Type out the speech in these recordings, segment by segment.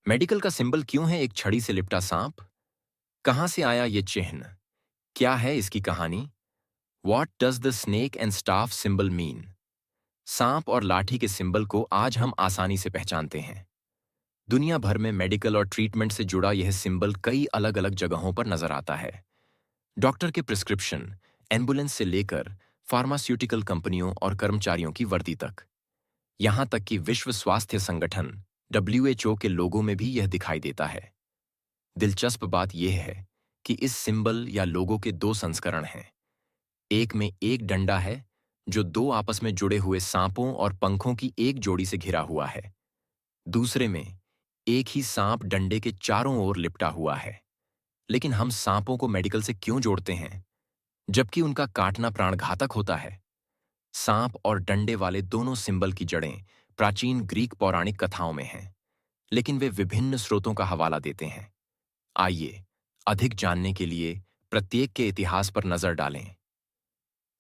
Medical का symbol क्यों है एक छड़ी से लिपटा सांप? कहाँ से आया ये चिन्ह? क्या है इसकी कहानी? What does the snake and staff symbol mean? सांप और लाठी के सिंबल को आज हम आसानी से पहचानते हैं। दुनिया भर में मेडिकल और ट्रीटमेंट से जुड़ा यह सिंबल कई अलग अलग जगहों पर नजर आता है। डॉक्टर के प्रिस्क्रिप्शन, एम्बुलेंस से लेकर फार्मास्यूटिकल कंपनियों और कर्मचारियों की वर्दी तक, यहाँ तक कि विश्व स्वास्थ्य संगठन WHO के लोगों में भी यह दिखाई देता है। दिलचस्प बात यह है कि इस सिंबल या लोगो के दो संस्करण हैं। एक में एक डंडा है जो दो आपस में जुड़े हुए सांपों और पंखों की एक जोड़ी से घिरा हुआ है। दूसरे में एक ही सांप डंडे के चारों ओर लिपटा हुआ है। लेकिन हम सांपों को मेडिकल से क्यों जोड़ते हैं, जबकि उनका काटना प्राणघातक होता है? सांप और डंडे वाले दोनों सिंबल की जड़ें प्राचीन ग्रीक पौराणिक कथाओं में हैं, लेकिन वे विभिन्न स्रोतों का हवाला देते हैं। आइए अधिक जानने के लिए प्रत्येक के इतिहास पर नजर डालें।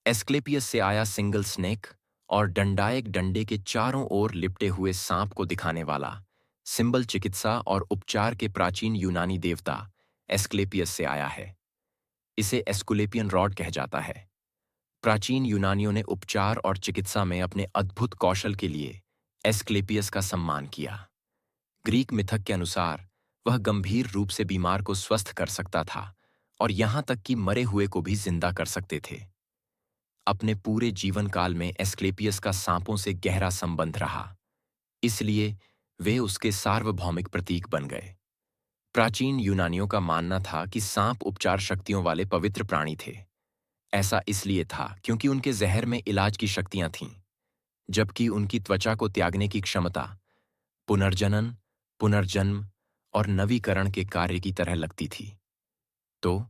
एस्क्लेपियस से आया सिंगल स्नेक और डंडाएक डंडे के चारों ओर लिपटे हुए सांप को दिखाने वाला सिंबल चिकित्सा और उपचार के प्राचीन यूनानी देवता एस्क्लेपियस से आया है। इसे एस्कुलेपियन रॉड कहा जाता है। प्राचीन यूनानियों ने उपचार और चिकित्सा में अपने अद्भुत कौशल के लिए एस्क्लेपियस का सम्मान किया। ग्रीक मिथक के अनुसार वह गंभीर रूप से बीमार को स्वस्थ कर सकता था और यहां तक कि मरे हुए को भी जिंदा कर सकते थे। अपने पूरे जीवन काल में एस्क्लेपियस का सांपों से गहरा संबंध रहा, इसलिए वे उसके सार्वभौमिक प्रतीक बन गए। प्राचीन यूनानियों का मानना था कि सांप उपचार शक्तियों वाले पवित्र प्राणी थे। ऐसा इसलिए था क्योंकि उनके जहर में इलाज की शक्तियां थीं, जबकि उनकी त्वचा को त्यागने की क्षमता पुनर्जनन, पुनर्जन्म और नवीकरण के कार्य की तरह लगती थी। तो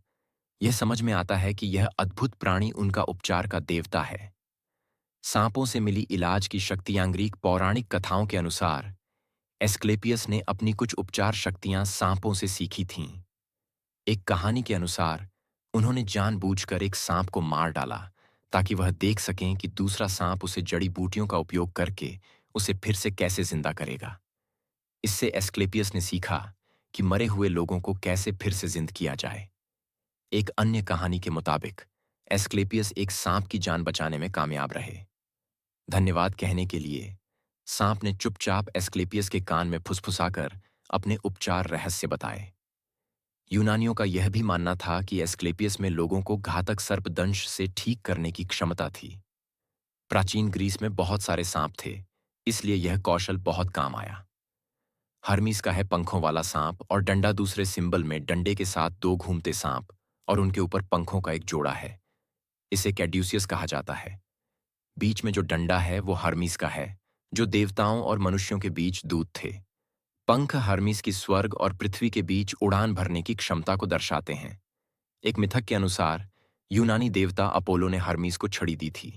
यह समझ में आता है कि यह अद्भुत प्राणी उनका उपचार का देवता है। सांपों से मिली इलाज की शक्तियां ग्रीक पौराणिक कथाओं के अनुसार एस्क्लेपियस ने अपनी कुछ उपचार शक्तियां सांपों से सीखी थीं। एक कहानी के अनुसार उन्होंने जानबूझकर एक सांप को मार डाला ताकि वह देख सकें कि दूसरा सांप उसे जड़ी बूटियों का उपयोग करके उसे फिर से कैसे जिंदा करेगा। इससे एस्क्लेपियस ने सीखा कि मरे हुए लोगों को कैसे फिर से जिंदा किया जाए। एक अन्य कहानी के मुताबिक एस्क्लेपियस एक सांप की जान बचाने में कामयाब रहे। धन्यवाद कहने के लिए सांप ने चुपचाप एस्क्लेपियस के कान में फुसफुसाकर अपने उपचार रहस्य बताए। यूनानियों का यह भी मानना था कि एस्क्लेपियस में लोगों को घातक सर्पदंश से ठीक करने की क्षमता थी। प्राचीन ग्रीस में बहुत सारे सांप थे, इसलिए यह कौशल बहुत काम आया। हर्मीस का है पंखों वाला सांप और डंडा दूसरे सिंबल में डंडे के साथ दो घूमते सांप और उनके ऊपर पंखों का एक जोड़ा है। इसे कैड्यूसियस कहा जाता है। बीच में जो डंडा है वो हर्मीस का है, जो देवताओं और मनुष्यों के बीच दूत थे। पंख हर्मीस की स्वर्ग और पृथ्वी के बीच उड़ान भरने की क्षमता को दर्शाते हैं। एक मिथक के अनुसार यूनानी देवता अपोलो ने हर्मीस को छड़ी दी थी।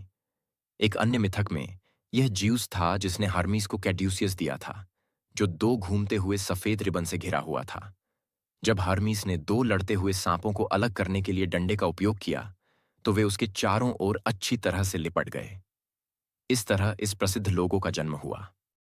एक अन्य मिथक में यह ज्यूस था जिसने हर्मीस को कैड्यूसियस दिया था, जो दो घूमते हुए सफेद रिबन से घिरा हुआ था। जब हर्मीस ने दो लड़ते हुए सांपों को अलग करने के लिए डंडे का उपयोग किया, तो वे उसके चारों ओर अच्छी तरह से लिपट गए। इस तरह इस प्रसिद्ध लोगो का जन्म हुआ।